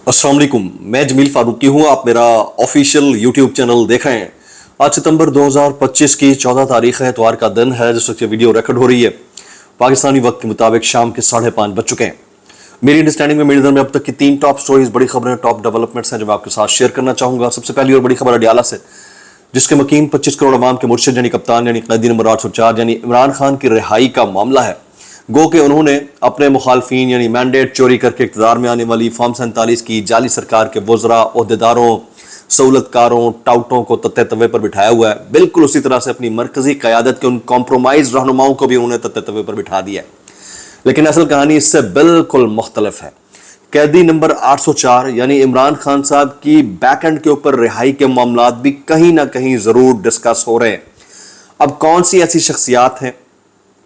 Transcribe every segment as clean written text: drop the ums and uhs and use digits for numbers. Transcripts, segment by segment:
अस्सलाम वालेकुम, मैं जमील फारूकी हूँ। आप मेरा ऑफिशियल यूट्यूब चैनल देख रहे हैं। आज सितंबर 2025 की 14 तारीख है, इतवार का दिन है जिस वक्त ये वीडियो रिकॉर्ड हो रही है। पाकिस्तानी वक्त के मुताबिक शाम के 5:30 बज चुके हैं। मेरी अंडरस्टैंडिंग में, मेरी नज़र में अब तक की 3 टॉप स्टोरीज, बड़ी खबरें, टॉप डेवलपमेंट्स हैं जो मैं आपके साथ शेयर करना चाहूँगा। सबसे पहली और बड़ी खबर अडियाला से, जिसके मकीन 25 करोड़ अवाम के मुर्शिद यानी कप्तान यानी कैदी नंबर 804 यानी इमरान खान की रिहाई का मामला है। गो के उन्होंने अपने मुखालफिन यानी मैंडेट चोरी करके इक़्तिदार में आने वाली फॉर्म 47 की जाली सरकार के वज़रा, ओहदेदारों, सहूलतकारों, टाउटों को तत्ते तवे पर बिठाया हुआ है। बिल्कुल उसी तरह से अपनी मरकजी क़यादत के उन कॉम्प्रोमाइज रहनुमाओं को भी उन्होंने तत्ते तवे पर बिठा दिया है। लेकिन असल कहानी इससे बिल्कुल मुख्तलिफ है। कैदी नंबर 804 यानी इमरान खान साहब की बैक एंड के ऊपर रिहाई के मामलात भी कहीं ना कहीं ज़रूर डिस्कस हो रहे हैं। अब कौन सी ऐसी शख्सियात हैं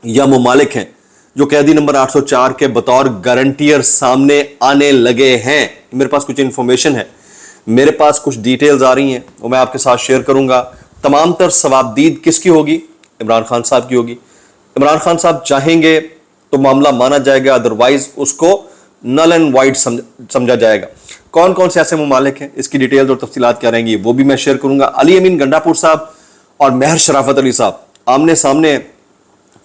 या ममालिक हैं जो कैदी नंबर 804 के बतौर गारंटियर सामने आने लगे हैं? मेरे पास कुछ इंफॉर्मेशन है, मेरे पास कुछ डिटेल्स आ रही हैं, वो मैं आपके साथ शेयर करूंगा। तमाम तर सवाबदीद किसकी होगी? इमरान खान साहब की होगी। इमरान खान साहब चाहेंगे तो मामला माना जाएगा, अदरवाइज उसको नल एंड वाइड समझा जाएगा। कौन कौन से ऐसे ममालिक हैं, इसकी डिटेल्स और तफसीलात क्या रहेंगी, वो भी मैं शेयर करूंगा। अली अमीन गंडापुर साहब और महर शराफत अली साहब आमने सामने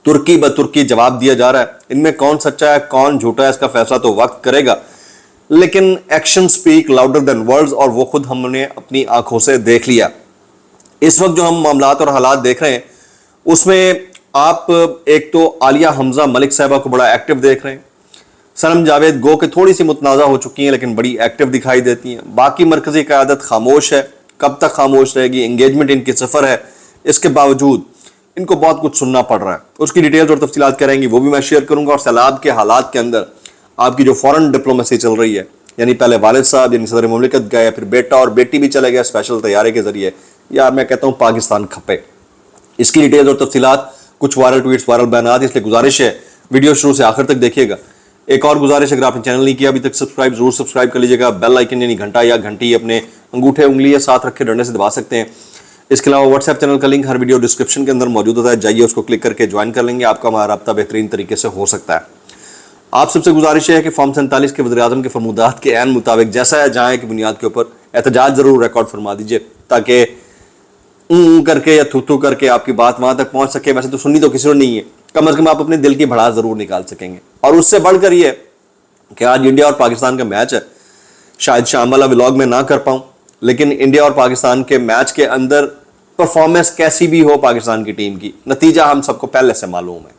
तुर्की ब तुर्की जवाब दिया जा रहा है। इनमें कौन सच्चा है कौन झूठा है इसका फैसला तो वक्त करेगा, लेकिन action speak louder than words और वो खुद हमने अपनी आंखों से देख लिया। इस वक्त जो हम मामलात और हालात देख रहे हैं उसमें आप एक तो आलिया हमजा मलिक साहिबा को बड़ा एक्टिव देख रहे हैं। सनम जावेद गो के थोड़ी सी मुतनाज़ा हो चुकी हैं लेकिन बड़ी एक्टिव दिखाई देती हैं। बाकी मरकजी क़यादत खामोश है। कब तक खामोश रहेगी? एंगेजमेंट इनकी सफ़र है, इसके बावजूद इनको बहुत कुछ सुनना पड़ रहा है। उसकी डिटेल्स और तफसीलात क्या रहेंगी वो भी मैं शेयर करूंगा। और सैलाब के हालात के अंदर आपकी जो फॉरेन डिप्लोमेसी चल रही है, यानी पहले वालिद साहब यानी सदर मुमलिकत गए, फिर बेटा और बेटी भी चले गए स्पेशल तैयारे के जरिए, या मैं कहता हूँ पाकिस्तान खपे। इसकी डिटेल्स और तफसीलात, कुछ वायरल ट्वीट्स, वायरल बयानात, इसलिए गुजारिश है वीडियो शुरू से आखिर तक देखिएगा। एक और गुजारिश, अगर आपने चैनल नहीं किया अभी तक सब्सक्राइब जरूर सब्सक्राइब कर लीजिएगा। बेल आइकन यानी घंटा या घंटी अपने अंगूठे उंगली या साथ रखे डंडे से दबा सकते हैं। इसके अलावा व्हाट्सएप चैनल का लिंक हर वीडियो डिस्क्रिप्शन के अंदर मौजूद होता है, जाइए उसको क्लिक करके ज्वाइन कर लेंगे। आपका हमारा रब्ता बेहतरीन तरीके से हो सकता है। आप सबसे गुजारिश है कि फॉर्म 47 के वज़ीर-ए-आज़म के फरमूदात के ऐन मुताबिक जैसा है जहाँ की बुनियाद के ऊपर एहतजाज जरूर रिकॉर्ड फरमा दीजिए, ताकि करके या थू करके आपकी बात वहां तक पहुंच सके। वैसे तो सुननी तो किसी ने नहीं है, कम अज कम आप अपने दिल की भड़ास जरूर निकाल सकेंगे। और उससे बढ़कर ये कि आज इंडिया और पाकिस्तान का मैच है, शायद शाम वाला व्लॉग में ना कर पाऊं, लेकिन इंडिया और पाकिस्तान के मैच के अंदर परफॉर्मेंस कैसी भी हो पाकिस्तान की टीम की, नतीजा हम सबको पहले से मालूम है।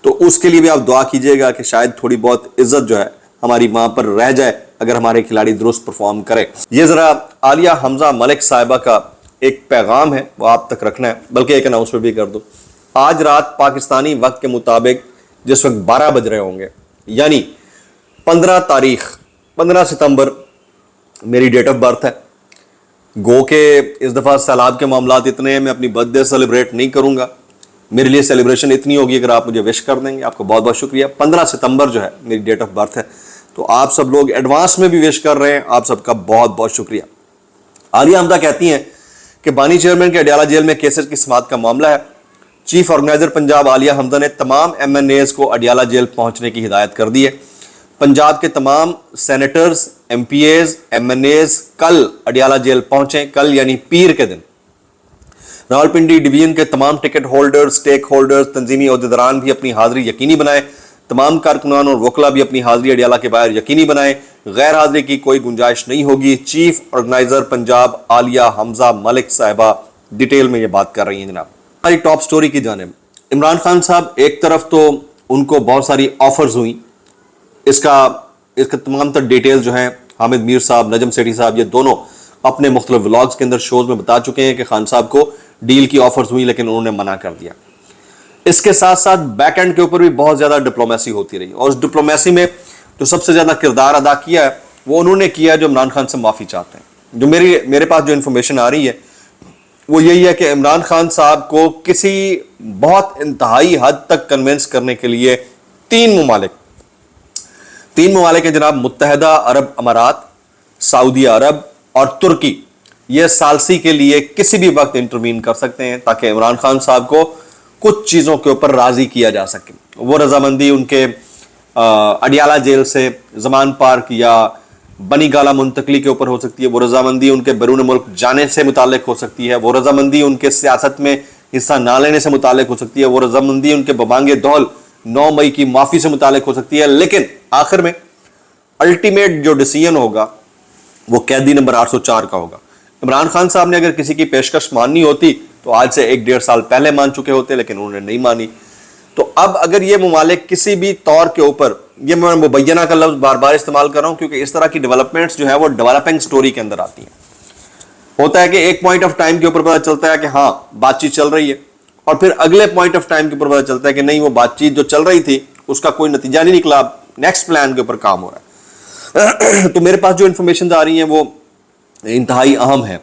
तो उसके लिए भी आप दुआ कीजिएगा कि शायद थोड़ी बहुत इज्जत जो है हमारी वहां पर रह जाए अगर हमारे खिलाड़ी दुरुस्त परफॉर्म करें। ये जरा आलिया हमजा मलिक साहिबा का एक पैगाम है, वो आप तक रखना है, बल्कि एक अनाउंसमेंट भी कर दो। आज रात पाकिस्तानी वक्त के मुताबिक जिस वक्त 12 बज रहे होंगे, यानी 15 तारीख 15 सितंबर मेरी डेट ऑफ बर्थ है। गो के इस दफ़ा सैलाब के मामलात इतने हैं, मैं अपनी बर्थडे सेलिब्रेट नहीं करूंगा। मेरे लिए सेलिब्रेशन इतनी होगी अगर आप मुझे विश कर देंगे, आपको बहुत बहुत शुक्रिया। 15 सितंबर जो है मेरी डेट ऑफ बर्थ है, तो आप सब लोग एडवांस में भी विश कर रहे हैं, आप सबका बहुत बहुत शुक्रिया। आलिया हमजा कहती हैं कि बानी चेयरमैन के अडियाला जेल में केसेस की समाअत का मामला है। चीफ ऑर्गेनाइजर पंजाब आलिया हमजा ने तमाम MNAs को अडियाला जेल पहुंचने की हिदायत कर दी है। पंजाब के तमाम सेनेटर्स, MPAs, MNAs कल अडियाला जेल पहुंचें, कल यानी पीर के दिन। रावलपिंडी डिवीजन के तमाम टिकट होल्डर्स, स्टेक होल्डर्स, तंजीमी अहदेदारान भी अपनी हाजिरी यकीनी बनाएं। तमाम कारकुनान और वकला भी अपनी हाजिरी अडियाला के बाहर यकीनी बनाएं। गैर हाजिरी की कोई गुंजाइश नहीं होगी। चीफ ऑर्गेनाइजर पंजाब आलिया हमजा मलिक साहिबा डिटेल में ये बात कर रही हैं। जनाब, हमारी टॉप स्टोरी की जानिब इमरान खान साहब, एक तरफ तो उनको बहुत सारी ऑफर्स हुई, इसका तमाम तर डिटेल्स जो हैं हामिद मीर साहब, नजम सेठी साहब, ये दोनों अपने मुख्तलिफ व्लॉग्स के अंदर शोज में बता चुके हैं कि खान साहब को डील की ऑफर्स हुई लेकिन उन्होंने मना कर दिया। इसके साथ साथ बैक एंड के ऊपर भी बहुत ज़्यादा डिप्लोमेसी होती रही, और उस डिप्लोमेसी में जो सबसे ज़्यादा किरदार अदा किया है वो उन्होंने किया जो इमरान खान से माफ़ी चाहते हैं। जो मेरे पास जो इन्फॉर्मेशन आ रही है वो यही है कि इमरान खान साहब को किसी बहुत इंतहाई हद तक कन्विंस करने के लिए तीन ममालिक हैं जनाब, मुत्तहदा अरब अमारात, सऊदी अरब और तुर्की। ये सालसी के लिए किसी भी वक्त इंटरवीन कर सकते हैं ताकि इमरान खान साहब को कुछ चीज़ों के ऊपर राज़ी किया जा सके। वो रजामंदी उनके अडियाला जेल से जमान पार्क या बनी गाला मुंतकली के ऊपर हो सकती है, वो रजामंदी उनके बैरून मुल्क जाने से मुतालिक हो सकती है, वो रजामंदी उनके सियासत में हिस्सा ना लेने से मुतालिक हो सकती है, वो रजामंदी उनके बबांगे दौल 9 मई की माफी से मुतालिक हो सकती है। लेकिन आखिर में अल्टीमेट जो डिसीजन होगा वो कैदी नंबर 804 का होगा। इमरान खान साहब ने अगर किसी की पेशकश माननी होती तो आज से 1-1.5 साल पहले मान चुके होते, लेकिन उन्होंने नहीं मानी। तो अब अगर ये ममालिक किसी भी तौर के ऊपर, ये मैं मुबैना का लफ्ज बार बार इस्तेमाल कर रहा हूं क्योंकि इस तरह की डेवलपमेंट्स जो है वो डेवलपिंग स्टोरी के अंदर आती हैं। होता है कि एक पॉइंट ऑफ टाइम के ऊपर पता चलता है कि हाँ बातचीत चल रही है, और फिर अगले पॉइंट ऑफ टाइम के ऊपर पता चलता है कि नहीं, वो बातचीत जो चल रही थी उसका कोई नतीजा नहीं निकला, नेक्स्ट प्लान के ऊपर काम हो रहा है। तो मेरे पास जो इंफॉर्मेशन आ रही हैं वो इंतहाई अहम है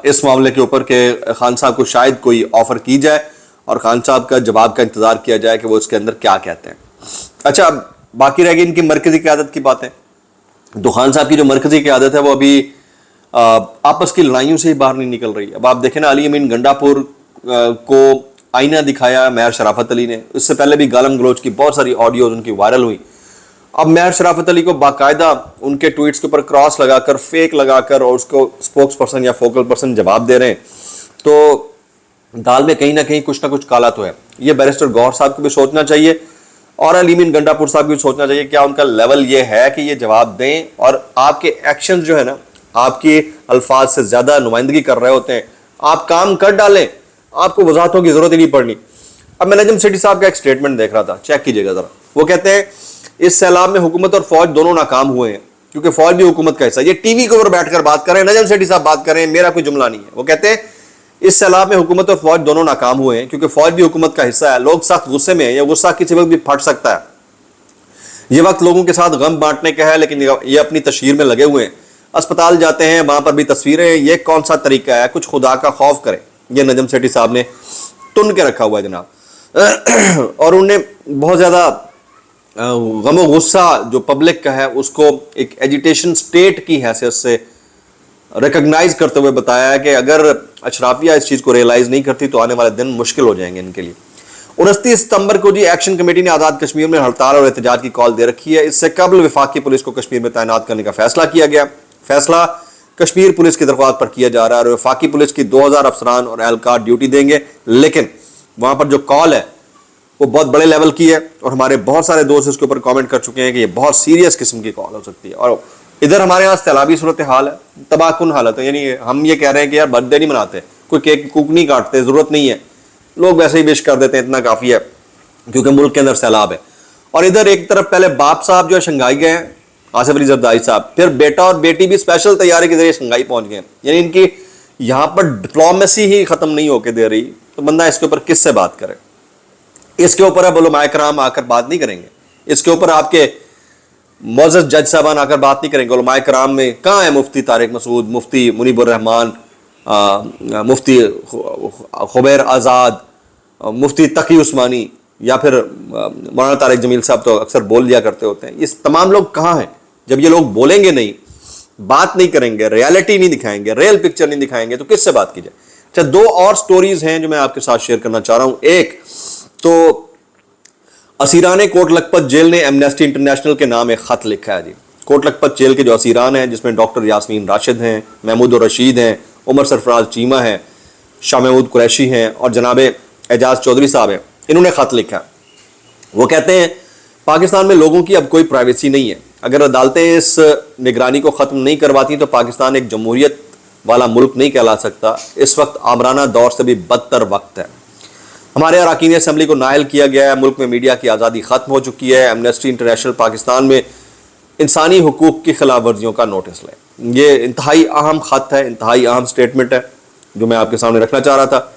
इस मामले के ऊपर कि खान साहब को शायद कोई ऑफर की जाए और खान साहब का जवाब का इंतजार किया जाए कि वो इसके अंदर क्या कहते हैं। अच्छा, बाकी रह गई इनकी मरकजी क़यादत की बातें। तो खान साहब की जो मरकजी क़यादत है वो अभी आपस की लड़ाइयों से ही बाहर नहीं निकल रही। अब आप देखें ना, अली अमीन गंडापुर को आईना दिखाया मेयर शराफत अली ने, इससे पहले भी गालम गलोच की बहुत सारी ऑडियोज उनकी वायरल हुई। अब मेयर शराफत अली को बाकायदा उनके ट्वीट्स के ऊपर क्रॉस लगाकर, फेक लगाकर और उसको स्पोक्स पर्सन या फोकल पर्सन जवाब दे रहे हैं। तो दाल में कहीं ना कहीं कुछ ना कुछ काला तो है। ये बैरिस्टर गौहर साहब को भी सोचना चाहिए और अली अमीन गंडापुर साहब को भी सोचना चाहिए क्या उनका लेवल ये है कि ये जवाब दें, और आपके एक्शन जो है ना, आपके अल्फाज से ज्यादा नुमाइंदगी कर रहे होते हैं। आप काम कर डालें, आपको वजाहतों की जरूरत ही नहीं पड़नी। अब मैं नजम सेठी साहब का एक स्टेटमेंट देख रहा था, चेक कीजिएगा जरा। वो कहते हैं इस सैलाब में हुकूमत और फौज दोनों नाकाम हुए हैं क्योंकि फौज भी हुकूमत का हिस्सा। ये टीवी के ऊपर बैठकर बात करें, नजम सेठी साहब बात करें, मेरा कोई जुमला नहीं है। वो कहते हैं इस सैलाब में हुकूमत और फौज दोनों नाकाम हुए हैं क्योंकि फौज भी हुकूमत का हिस्सा है। लोग सख्त गुस्से में हैं, या गुस्सा किसी वक्त भी फट सकता है। ये वक्त लोगों के साथ गम बांटने का है, लेकिन ये अपनी तशहीर में लगे हुए हैं। अस्पताल जाते हैं, वहां पर भी तस्वीरें। ये कौन सा तरीका है? कुछ खुदा का खौफ करें। ये नजम सेठी साहब ने तुन के रखा हुआ है जनाब। और उन्होंने बहुत ज्यादा गम गुस्सा जो पब्लिक का है उसको एक एजिटेशन स्टेट की हैसियत से रिकॉग्नाइज करते हुए बताया है कि अगर अशराफिया इस चीज को रियलाइज नहीं करती तो आने वाले दिन मुश्किल हो जाएंगे इनके लिए। 29 सितंबर को जी एक्शन कमेटी ने आज़ाद कश्मीर में हड़ताल और एहतजाज की कॉल दे रखी है। इससे कबल वफाकी पुलिस को कश्मीर में तैनात करने का फैसला किया गया। फैसला कश्मीर पुलिस की दरख्वास्त पर किया जा रहा है और वफाकी पुलिस की 2000 अफसरान और एहलकार ड्यूटी देंगे। लेकिन वहां पर जो कॉल है वो बहुत बड़े लेवल की है और हमारे बहुत सारे दोस्त इसके ऊपर कमेंट कर चुके हैं कि ये बहुत सीरियस किस्म की कॉल हो सकती है। और इधर हमारे यहाँ सैलाबी सूरत हाल है, तबाहकुन हालत है। यानी हम ये कह रहे हैं कि यार बर्थडे नहीं मनाते, कोई केक कुक नहीं काटते, जरूरत नहीं है, लोग वैसे ही विश कर देते हैं, इतना काफी है क्योंकि मुल्क के अंदर सैलाब है। और इधर एक तरफ पहले बाप साहब जो है शंघाई गए हैं, आसिफ अली जरदारी साहब, फिर बेटा और बेटी भी स्पेशल तैयारी के जरिए शंघाई पहुंच गए। यानी इनकी यहाँ पर डिप्लोमेसी ही खत्म नहीं होके दे रही, तो बंदा इसके ऊपर किससे बात करे? इसके ऊपर अब उलमाए कराम आकर बात नहीं करेंगे, इसके ऊपर आपके मोअज़्ज़ज़ जज साहबान आकर बात नहीं करेंगे। उलमाए कराम में कहाँ है मुफ्ती तारिक मसूद, मुफ्ती मुनीबुर रहमान, मुफ्ती खुबैर आज़ाद, मुफ्ती तकी उस्मानी या फिर मौलाना तारिक जमील साहब तो अक्सर बोल दिया करते होते हैं। ये तमाम लोग कहाँ हैं? जब ये लोग बोलेंगे नहीं, बात नहीं करेंगे, रियलिटी नहीं दिखाएंगे, रियल पिक्चर नहीं दिखाएंगे, तो किससे बात की जाए? अच्छा, दो और स्टोरीज हैं जो मैं आपके साथ शेयर करना चाह रहा हूं। एक तो असीरान कोट लखपत जेल ने एमनेस्टी इंटरनेशनल के नाम एक खत लिखा है जी। कोट लखपत जेल के जो असीरान हैं, जिसमें डॉक्टर यास्मीन राशिद हैं, महमूद रशीद हैं, उमर सरफराज चीमा हैं, शाह महमूद कुरैशी हैं और जनाब एजाज चौधरी साहब हैं, इन्होंने खत लिखा है। वो कहते हैं पाकिस्तान में लोगों की अब कोई प्राइवेसी नहीं है। अगर अदालतें इस निगरानी को ख़त्म नहीं करवाती तो पाकिस्तान एक जमहूरियत वाला मुल्क नहीं कहला सकता। इस वक्त आमराना दौर से भी बदतर वक्त है। हमारे अरकान असम्बली को नाअहल किया गया है। मुल्क में मीडिया की आज़ादी ख़त्म हो चुकी है। एमनेस्टी इंटरनेशनल पाकिस्तान में इंसानी हुकूक की खिलाफ वर्जियों का नोटिस ले। ये इंतहाई अहम खत है, इंतहाई अहम स्टेटमेंट है जो मैं आपके सामने रखना चाह रहा था।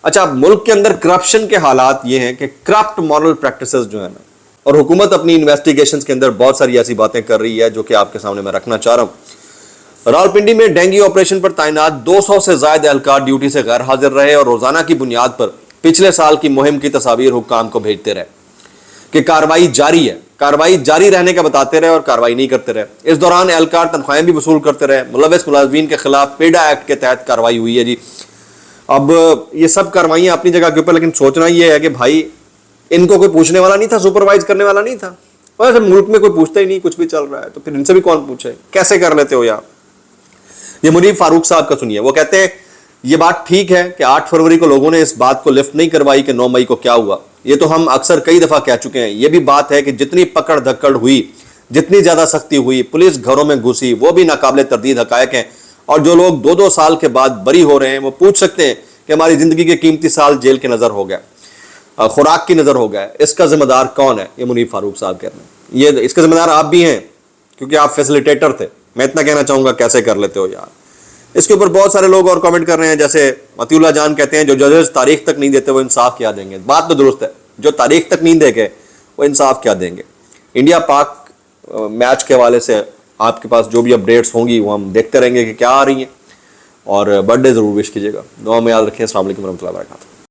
अच्छा, मुल्क के अंदर करप्शन के हालात ये हैं कि करप्ट मॉरल प्रैक्टिसेस जो है ना, और हुकूमत अपनी इन्वेस्टिगेशंस के अंदर बहुत सारी ऐसी बातें कर रही है जो कि आपके सामने मैं रखना चाह रहा हूँ। रावलपिंडी में डेंगू ऑपरेशन पर तैनात 200 से ज्यादा एहलकार ड्यूटी से गैर हाजिर रहे और रोजाना की बुनियाद पर पिछले साल की मुहिम की तस्वीर हुक्काम को भेजते रहे कि कार्रवाई जारी है। कार्रवाई जारी रहने का बताते रहे और कार्रवाई नहीं करते रहे। इस दौरान एहलकार तनख्वाहें भी वसूल करते रहे। मुलविस मुलाजमीन के खिलाफ पेडा एक्ट के तहत कार्रवाई हुई है जी। अब ये सब कार्रवाइयाँ अपनी जगह के ऊपर, लेकिन सोचना ये है कि भाई इनको कोई पूछने वाला नहीं था, सुपरवाइज करने वाला नहीं था। वैसे मुल्क में कोई पूछता ही नहीं, कुछ भी चल रहा है तो फिर इनसे भी कौन पूछे, कैसे कर लेते हो यार। ये मुनीफ फारूक साहब का सुनिए, वो कहते हैं ये बात ठीक है कि 8 फरवरी को लोगों ने इस बात को लिफ्ट नहीं करवाई कि 9 मई को क्या हुआ। ये तो हम अक्सर कई दफा कह चुके हैं। ये भी बात है कि जितनी पकड़ धक्कड़ हुई, जितनी ज्यादा सख्ती हुई, पुलिस घरों में घुसी, वो भी नाकाबिले तरदीद हकायक हैं। और जो लोग 2-2 साल के बाद बरी हो रहे हैं वो पूछ सकते हैं कि हमारी जिंदगी के कीमती साल जेल के नजर हो गया, खुराक की नजर हो गया, इसका जिम्मेदार कौन है? ये मुनीफ फारूक साहब कह रहे हैं। ये इसका जिम्मेदार आप भी हैं क्योंकि आप फैसिलिटेटर थे। मैं इतना कहना चाहूंगा, कैसे कर लेते हो यार। इसके ऊपर बहुत सारे लोग और कमेंट कर रहे हैं, जैसे मतीउल्लाह जान कहते हैं जो जजेस तारीख तक नहीं देते वो इंसाफ क्या देंगे। बात तो दुरुस्त है, जो तारीख तक नहीं देंगे वो इंसाफ क्या देंगे। इंडिया पाक मैच के हवाले से आपके पास जो भी अपडेट्स होंगी वो हम देखते रहेंगे कि क्या आ रही हैं, और बर्थडे ज़रूर विश कीजिएगा। दुआ में याद रखें। अस्सलाम वालेकुम रहमतुल्लाहि व बरकातहू।